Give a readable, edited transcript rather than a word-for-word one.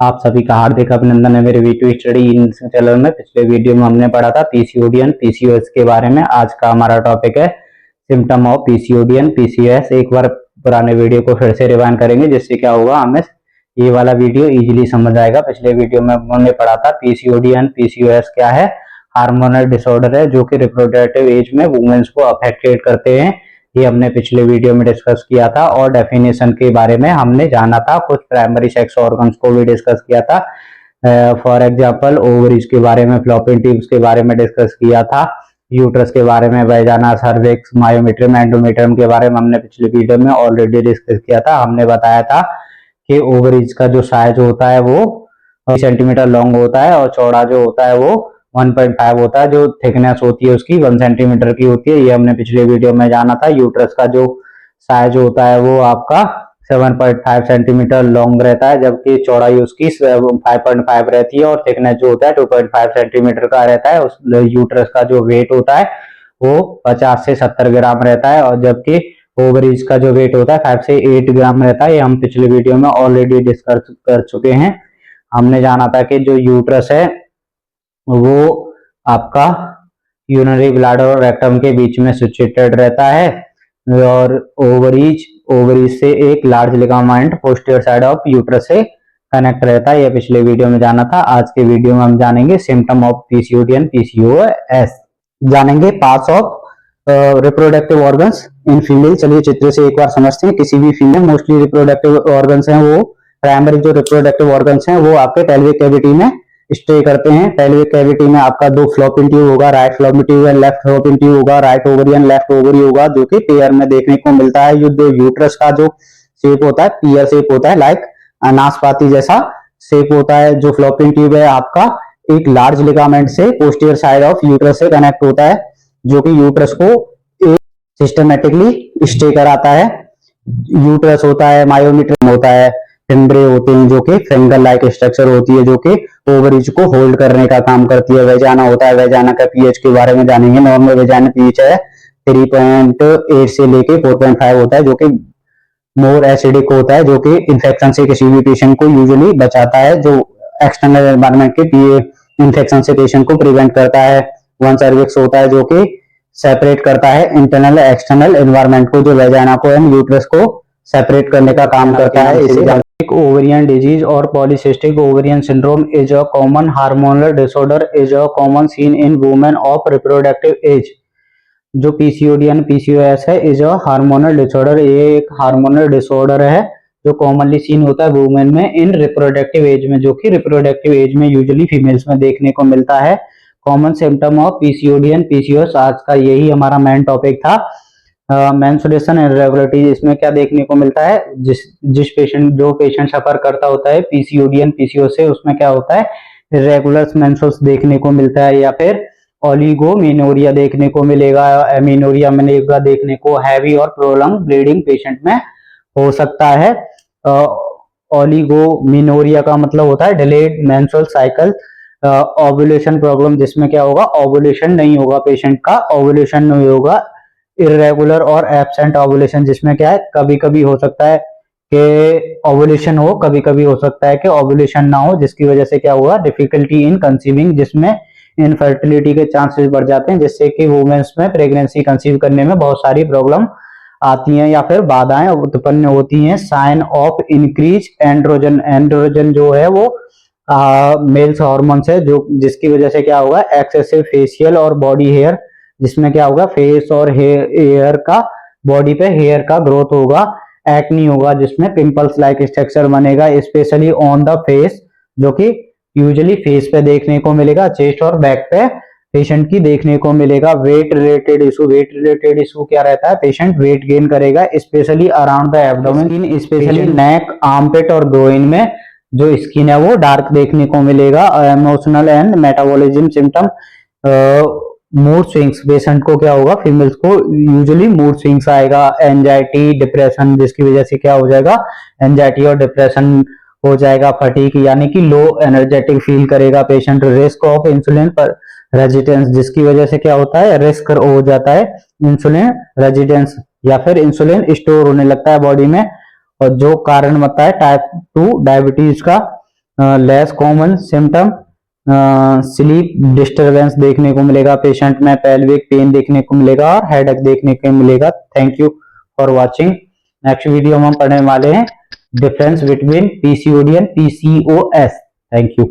आप सभी का हार्दिक अभिनंदन है मेरे वीडियो स्टडी इन चैनल में। पिछले वीडियो में हमने पढ़ा था पीसीओडी एंड पीसीओएस के बारे में। आज का हमारा टॉपिक है symptom of PCOD and PCOS. एक बार पुराने वीडियो को फिर से रिवाइंड करेंगे, जिससे क्या होगा, हमें ये वाला वीडियो इजीली समझ आएगा। पिछले वीडियो में हमने पढ़ा था पीसीओडी एंड पीसीओएस क्या है। हार्मोनल डिसऑर्डर है जो कि रिप्रोडक्टिव एज में वुमेन्स को अफेक्टेड करते हैं। ये हमने पिछले वीडियो में डिस्कस किया था और डेफिनेशन के बारे में हमने जाना था। कुछ प्राइमरी सेक्स ऑर्गन्स को भी डिस्कस किया था। फॉर एग्जांपल ओवरीज के बारे में, फ्लोपियन ट्यूब्स के बारे में डिस्कस किया था, यूट्रस के बारे में, वैजाना, सर्विक्स, मायोमेट्रियम, एंडोमेट्रियम के बारे में हमने पिछले वीडियो में ऑलरेडी डिस्कस किया था। हमने बताया था कि ओवरीज का जो साइज होता है वो 20 सेंटीमीटर लॉन्ग होता है और चौड़ा जो होता है वो 1.5 होता है। जो थिकनेस होती है उसकी 1 सेंटीमीटर की होती है। ये हमने पिछले वीडियो में जाना था। यूट्रस का जो साइज होता है वो आपका 7.5 सेंटीमीटर लॉन्ग रहता है, जबकि चौड़ाई उसकी 5.5 रहती है और थिकनेस जो होता है 2.5 सेंटीमीटर का रहता है। उस यूट्रस का जो वेट होता है वो 50 से 70 ग्राम रहता है और जबकि ओवरीज का जो वेट होता है 5 से 8 ग्राम रहता है। ये हम पिछले वीडियो में ऑलरेडी डिस्कस कर चुके हैं। हमने जाना था कि जो यूट्रस है वो आपका यूरिनरी ब्लैडर और रेक्टम के बीच में सिचुएटेड रहता है और ओवरीज से एक large ligament posterior side of uterus से कनेक्ट रहता है। यह पिछले वीडियो में जाना था। आज के वीडियो में हम जानेंगे symptom of PCOD and PCOS, जानेंगे parts of reproductive organs in female. चलिए चित्र से एक बार समझते हैं। किसी भी फीमेल मोस्टली रिप्रोडक्टिव ऑर्गन्स हैं, वो प्राइमरी जो रिप्रोडक्टिव ऑर्गन्स हैं वो आपके पेल्विक कैविटी में स्टे करते हैं। पेल्विक कैविटी में आपका 2 फ्लोपियन ट्यूब होगा, right fallopian tube and left fallopian tube होगा, right ovary and left ovary होगा, जो कि पेयर में देखने को मिलता है। जो यूट्रस का जो शेप होता है पियर शेप होता है, लाइक नाशपाती जैसा शेप होता है। जो फ्लोपियन ट्यूब है आपका एक लार्ज लिगामेंट से पोस्टीरियर साइड ऑफ यूट्रस से कनेक्ट होता है, जो कि यूट्रस को एक सिस्टमेटिकली स्टे कराता है। यूट्रस होता है, मायोमेट्रियम होता है, फिम्ब्रे होते हैं जो कि फिंगर लाइक स्ट्रक्चर होती है जो कि ओवरीज को होल्ड करने का काम करती है। वेजाना होता है, वेजाना का पीएच के बारे में जानेंगे। नॉर्मल वेजाना पीएच है 3.8 से लेके 4.5 होता है, जो कि मोर एसिडिक होता है, जो कि इन्फेक्शन से किसी भी पेशेंट को यूजुअली बचाता है, जो एक्सटर्नल एनवायरनमेंट के इन्फेक्शन से पेशेंट को प्रिवेंट करता है। वन सर्विक्स होता है जो कि सेपरेट करता है इंटरनल एक्सटर्नल एनवायरनमेंट को, जो वेजाना को एंड यूट्रस को सेपरेट करने का काम करता है। इसे ओवेरियन डिजीज और polycystic ovarian syndrome is a common hormonal disorder is a common seen in women of reproductive age. जो पीसीओडी एंड पीसीओएस है इज अ हार्मोनल डिसऑर्डर, ये एक हार्मोनल डिसऑर्डर है जो कॉमनली सीन होता है वुमेन में इन रिप्रोडक्टिव एज में, जो कि रिप्रोडक्टिव एज में यूजुअली फीमेल्स में देखने को मिलता है। Common symptom of PCOD and PCOS, आज का यही हमारा मेन टॉपिक था। मेंस्ट्रुएशन इरेगुलरिटी, इसमें क्या देखने को मिलता है, जो पेशेंट सफर करता होता है पीसीओडी एंड पीसीओएस से, उसमें क्या होता है, इरेगुलर मेंस्ट्रुअल्स देखने को मिलता है या फिर ओलिगोमेनोरिया देखने को मिलेगा। एमिनोरिया मिलेगा देखने को। हैवी और प्रोलॉन्ग ब्लीडिंग पेशेंट में हो सकता है। ओलिगोमेनोरिया का मतलब होता है delayed menstrual cycle. Ovulation problem, जिसमें क्या होगा, ओव्यूलेशन नहीं होगा, पेशेंट का ओव्यूलेशन नहीं होगा। इरेगुलर और एब्सेंट ओव्यूलेशन, जिसमें क्या है, कभी कभी हो सकता है कि ओव्यूलेशन हो, कभी कभी हो सकता है कि ओव्यूलेशन ना हो, जिसकी वजह से क्या हुआ, डिफिकल्टी इन कंसीविंग, जिसमें इनफर्टिलिटी के चांसेस बढ़ जाते हैं, जिससे कि वुमेन्स में प्रेगनेंसी कंसीव करने में बहुत सारी प्रॉब्लम आती हैं या फिर बाधाएं उत्पन्न होती हैं। Sign of increase androgen, androgen जो है वो मेल्स हार्मोन्स है, जो जिसकी वजह से क्या होगा, एक्सेसिव फेशियल और बॉडी हेयर, जिसमें क्या होगा, फेस और हेयर का, बॉडी पे हेयर का ग्रोथ होगा। एक्नी होगा, जिसमें पिंपल्स लाइक स्ट्रक्चर बनेगा, स्पेशली ऑन द फेस, जो कि यूजुअली फेस पे देखने को मिलेगा। चेस्ट और बैक पे पेशेंट की देखने को मिलेगा। Weight related issue, weight related issue क्या रहता है, पेशेंट वेट गेन करेगा, specially around the abdomen, specially neck, armpit और ग्रोइन में जो स्किन है वो डार्क देखने को मिलेगा। Emotional and metabolism symptom, mood swings, patient को क्या होगा, फीमेल्स को यूजुअली मूड स्विंग्स आएगा। एंजाइटी, डिप्रेशन, जिसकी वजह से क्या हो जाएगा, एंजाइटी और डिप्रेशन हो जाएगा। फटीग यानी कि लो एनर्जेटिक फील करेगा पेशेंट। रिस्क ऑफ इंसुलिन पर रेजिस्टेंस, जिसकी वजह से क्या होता है, रिस्क हो जाता है इंसुलिन रेजिस्टेंस या फिर इंसुलिन स्टोर होने लगता है बॉडी में, और जो कारण बनता है टाइप 2 डायबिटीज का। Less common symptom, sleep disturbance देखने को मिलेगा पेशेंट में, पेल्विक पेन देखने को मिलेगा और हेडेक देखने को मिलेगा। Thank you for watching. Next video में हम पढ़ने वाले हैं difference between PCOD and PCOS. Thank you.